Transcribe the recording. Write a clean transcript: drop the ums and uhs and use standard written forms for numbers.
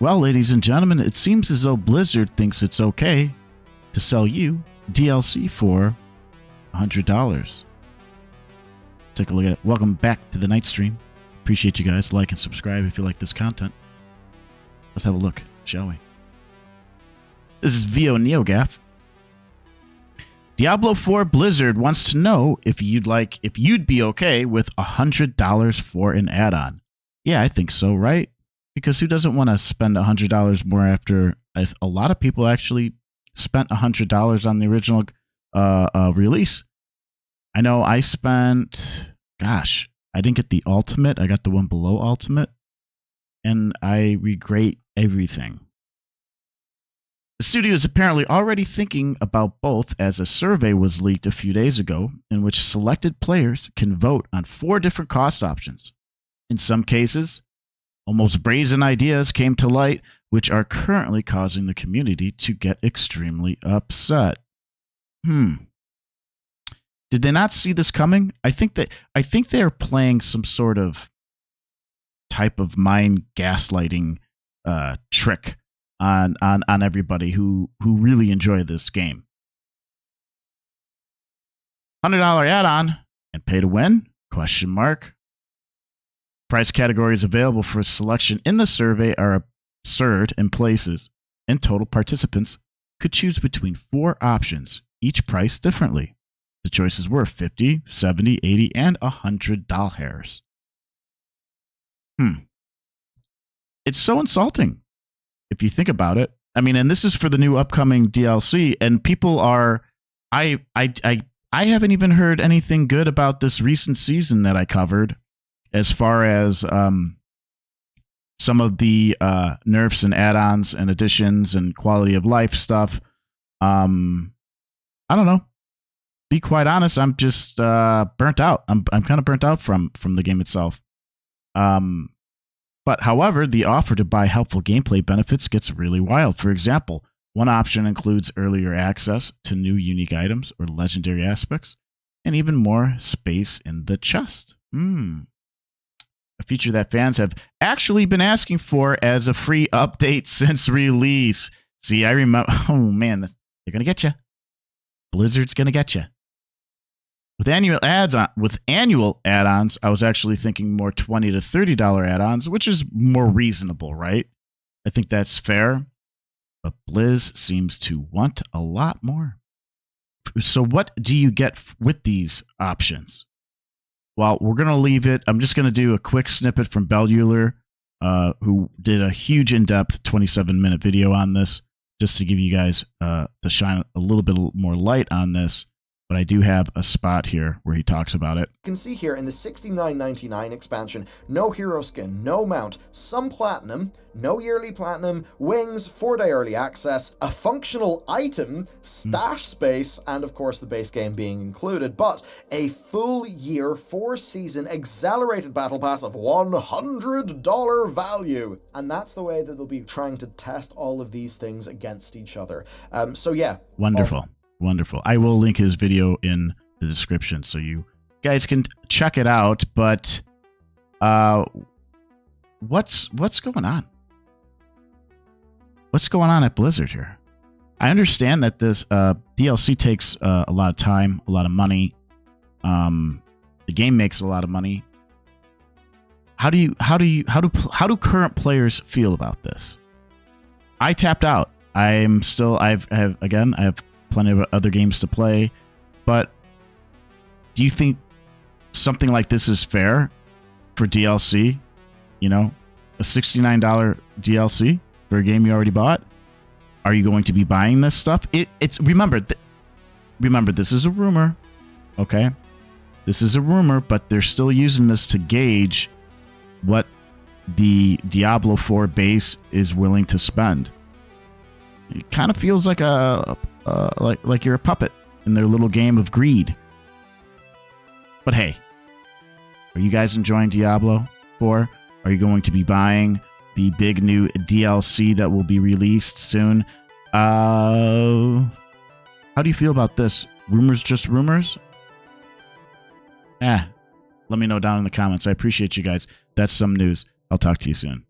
Well, ladies and gentlemen, it seems as though Blizzard thinks it's okay to sell you DLC for $100. Take a look at it. Welcome back to the night stream. Appreciate you guys. Like and subscribe if you like this content. Let's have a look, shall we? This is VO NeoGaf. Diablo IV Blizzard wants to know if you'd be okay with $100 for an add-on. Yeah, I think so, right? Because who doesn't want to spend $100 more after a lot of people actually spent $100 on the original release? I know I spent, gosh, I didn't get the Ultimate. I got the one below Ultimate, and I regret everything. The studio is apparently already thinking about both, as a survey was leaked a few days ago in which selected players can vote on 4 different cost options. In some cases, almost brazen ideas came to light, which are currently causing the community to get extremely upset. Did they not see this coming? I think they're playing some sort of type of mind gaslighting trick on everybody who really enjoy this game. $100 add-on and pay to win? Question mark. Price categories available for selection in the survey are absurd in places, and total participants could choose between 4 options, each priced differently. The choices were $50, $70, $80, and $100. It's so insulting if you think about it. I mean, and this is for the new upcoming DLC, and people are, I haven't even heard anything good about this recent season that I covered, as far as some of the nerfs and add-ons and additions and quality of life stuff. I don't know. Be quite honest, I'm just burnt out. I'm kind of burnt out from the game itself. But however, the offer to buy helpful gameplay benefits gets really wild. For example, one option includes earlier access to new unique items or legendary aspects, and even more space in the chest. A feature that fans have actually been asking for as a free update since release. See, I remember. Oh man, they're gonna get you. Blizzard's gonna get you. With annual add-ons, I was actually thinking more $20 to $30 add-ons, which is more reasonable, right? I think that's fair. But Blizz seems to want a lot more. So what do you get with these options? Well, we're going to leave it. I'm just going to do a quick snippet from Bellular, who did a huge in-depth 27-minute video on this, just to give you guys to shine a little bit more light on this. But I do have a spot here where he talks about it. You can see here in the $69.99 expansion, no hero skin, no mount, some platinum, no yearly platinum, wings, 4-day early access, a functional item, stash space, and of course the base game being included, but a full year 4-season accelerated battle pass of $100 value. And that's the way that they'll be trying to test all of these things against each other. So yeah. Wonderful. Wonderful. I will link his video in the description so you guys can check it out. But what's going on? What's going on at Blizzard here? I understand that this DLC takes a lot of time, a lot of money. The game makes a lot of money. How do current players feel about this? I tapped out. I have plenty of other games to play, but do you think something like this is fair for DLC? You know, a $69 DLC for a game you already bought? Are you going to be buying this stuff? Remember, this is a rumor, okay? This is a rumor, but they're still using this to gauge what the Diablo IV base is willing to spend. It kind of feels like like you're a puppet in their little game of greed. But hey, are you guys enjoying Diablo 4? Are you going to be buying the big new DLC that will be released soon? How do you feel about this? Rumors just rumors? Let me know down in the comments. I appreciate you guys. That's some news. I'll talk to you soon.